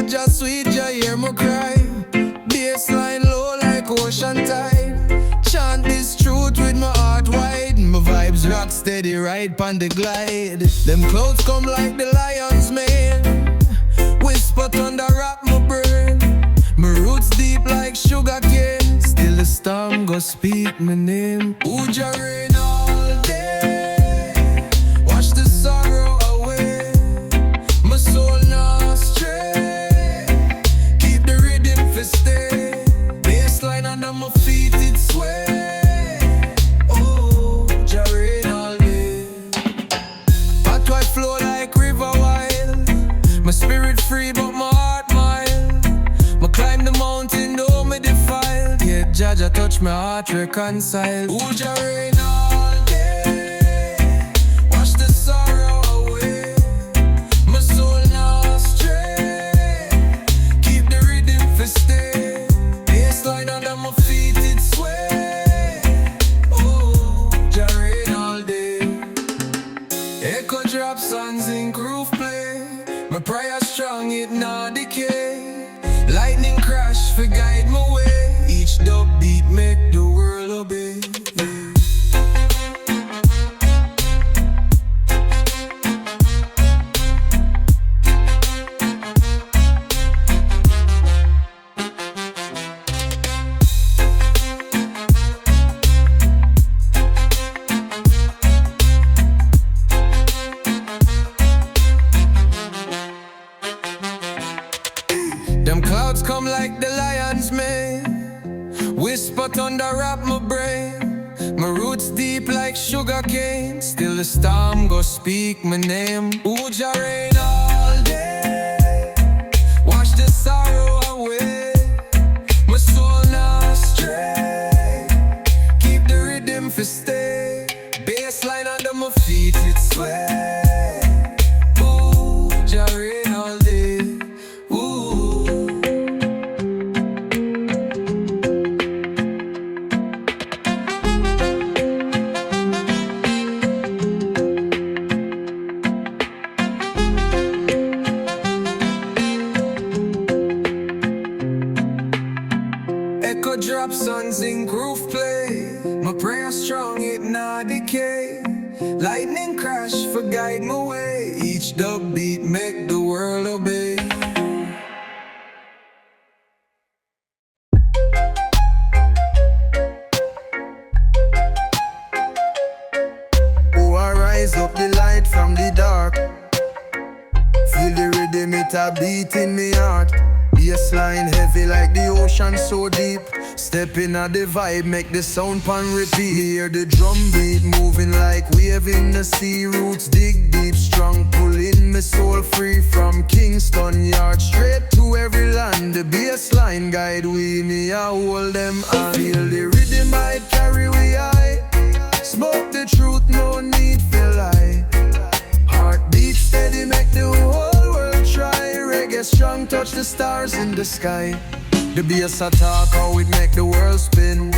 just sweet, just hear me cry. Bassline low like ocean tide. Chant this truth with my heart wide. My vibes rock steady right pon the glide. Them clouds come like the lion's mane. Whisper thunder wrap my brain. My roots deep like sugar cane. Still the storm go speak my name. Uja rain all day. Wash the sorrow away. My soul not stray. Keep the rhythm for stay. Bassline under my feet it sway. Oh, Uja rain all day. Pathway flow like river wild. My spirit free but my heart mild. Ma climb the mountain though me defiled. Yet Jaja touch my heart reconciled. Uja rain all day. Wash the sorrow away. My soul not stray. Keep the rhythm for stay. Bassline under my feet it sway. Oh, Uja rain all day. Echo drop sons in groove play. My prayer strong, it not decay. Lightning crash for guide my way. Each dub beat make the world obey. Them clouds come like the lion's mane. Whisper thunder wrap my brain. My roots deep like sugar cane. Still the storm go speak my name. Uja rain all day. Wash the sorrow away. My soul not stray. Keep the rhythm for stay. Bassline under my feet it sway. Uja rain all day. Echo drop sons in groove play. My prayer strong, it not decay. Lightning crash for guide my way. Each dub beat make the world obey. Oh, I rise up the light from the dark. Feel the rhythm, it a beat in me heart. Bassline heavy like the ocean so deep. Step in at the vibe, make the sound pan repeat. Hear the drum beat moving like wave in the sea. Roots dig deep, strong pulling my soul free. From Kingston Yard straight to every land. The bassline guide we, me I hold them on. Feel the rhythm I carry we high. Smoke the truth, no need for lie. Heartbeat steady, make the whole world try. Reggae strong, touch the stars in the sky. The bass attack, how it make the world spin.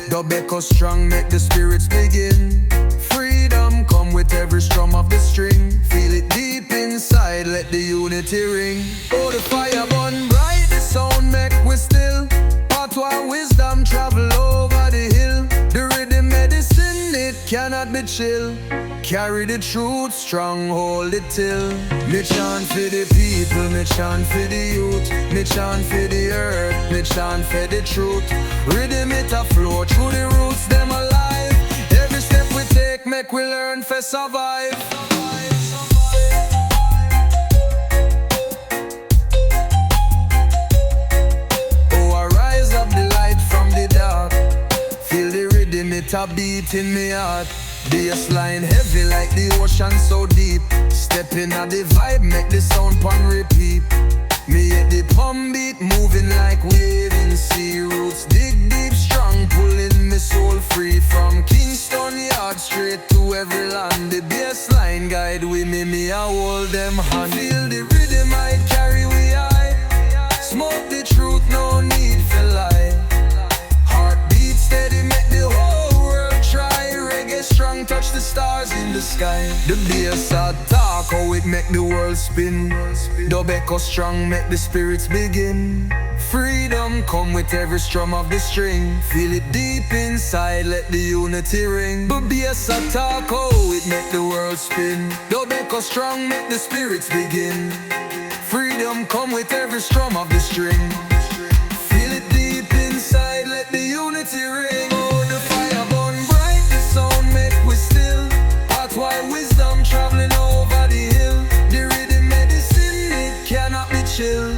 Dub echo strong, make the spirits begin. Freedom come with every strum of the string. Feel it deep inside, let the unity ring. Oh, the fire burn bright, the sound make we still. Pathway wisdom travel over the hill. The rhythm medicine, it cannot be chill. Carry the truth, strong, hold it till. Me chant for the people, me chant for the youth. Me chant for the earth, me chant for the truth. Rhythm it a flow through the roots, them alive. Every step we take, make we learn for survive. Oh, I rise up the light from the dark. Feel the rhythm, it a beat in me heart. Bassline heavy like the ocean so deep. Stepping at the vibe, make the sound pan repeat. Me hit the pump beat, moving like waving sea. Roots dig deep, strong, pulling me soul free. From Kingston Yard straight to every land. The bassline guide with me I hold them hand. Feel the rhythm I carry we high. Smoke the truth, no need for lie. Heartbeat steady, make the whole world try. Reggae strong, touch the stars in the sky. The bass attack, how it make the world world spin. Dub echo strong, make the spirits begin. Freedom come with every strum of the string. Feel it deep inside, let the unity ring. But bass attack, oh, it make the world spin. Dub echo strong, make the spirits begin. Freedom come with every strum of the string. Feel it deep inside, let the unity ring. Oh, the fire burn bright, the sound make we still. That's why wisdom traveling over the hill. The rhythm medicine, it cannot be chill.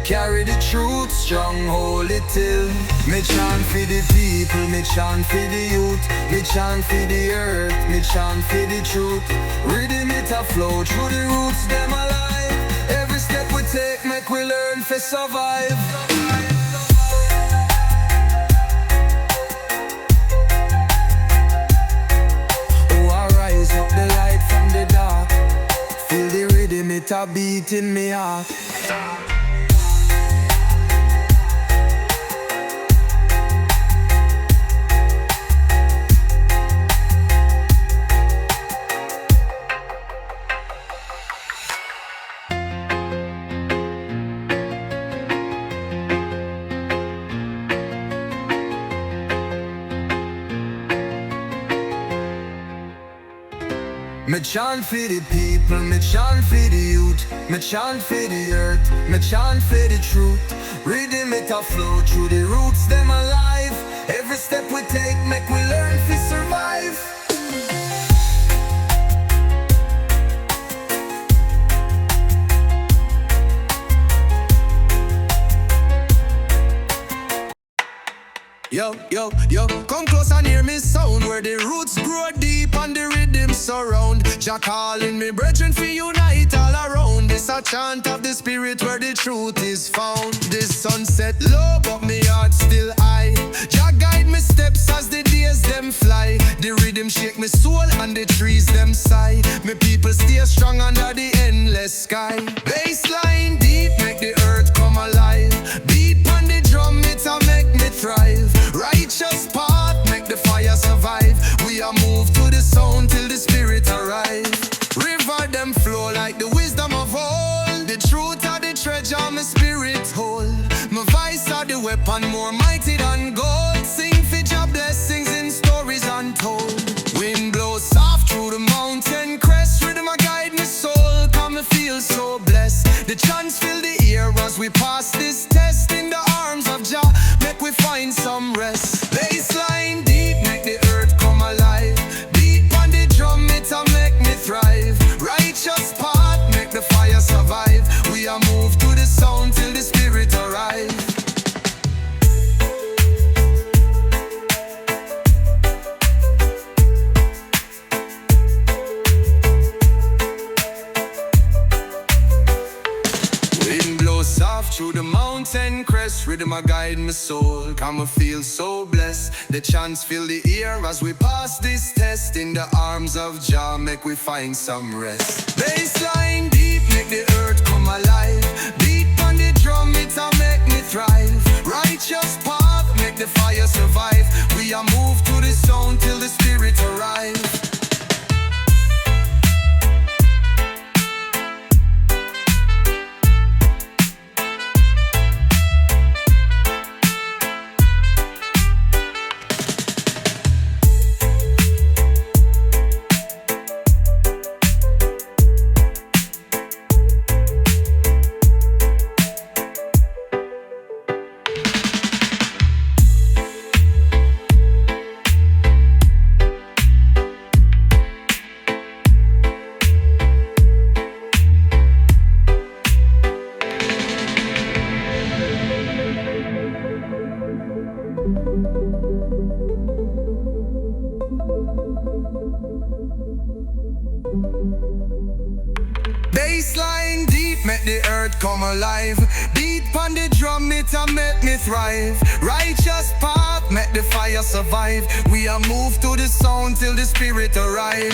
Carry the truth strong, hold it till. Me chant for the people, me chant for the youth. Me chant for the earth, me chant for the truth. Rhythm it a flow through the roots, them alive. Every step we take, make we learn to survive. Oh, I rise up the light from the dark. Feel the rhythm, it a beat in me heart. Me chant for the people, me chant for the youth. Me chant for the earth, me chant for the truth. Rhythm it a flow through the roots, them alive. Every step we take, make we learn to survive. Yo, yo, yo, come close and hear me sound. Where the roots grow deep and the rhythm surround. Jah calling me brethren for unite all around. This a chant of the spirit where the truth is found. This sunset low but me heart still high. Jah guide me steps as the days them fly. The rhythm shake me soul and the trees them sigh. Me people stay strong under the endless sky. Bassline deep make the earth come alive. Beat on the drum it a make me thrive. Righteous path make the fire survive. We are moved to the sound till the spirit arrive. River them flow like the wisdom of old. The truth of the treasure my spirit hold. My voice are the weapon more mighty than gold. Sing for Jah blessings in stories untold. Wind blows soft through the mountain crest. Rhythm a guide my soul, come me feel so blessed. The chants fill the air as we pass this test. In the arms of Jah make we find some rest. Bassline deep make the earth come alive. Beat on the drum it a make me thrive. Righteous path make the fire survive. We are moved to the sound till the spirit arrive. Wind blows soft through the mountain crest. Rhythm a guide my soul, come I feel so blessed. The chants fill the air as we pass this test. In the arms of Jah make we find some rest. Bassline deep make the earth come alive. Beat on the drum it a make me thrive. Righteous path make the fire survive. We are moved to the sound till the spirit arrive. Bassline deep make the earth come alive. Beat on the drum it a make me thrive. Righteous path make the fire survive. We are moved to the sound till the spirit arrive.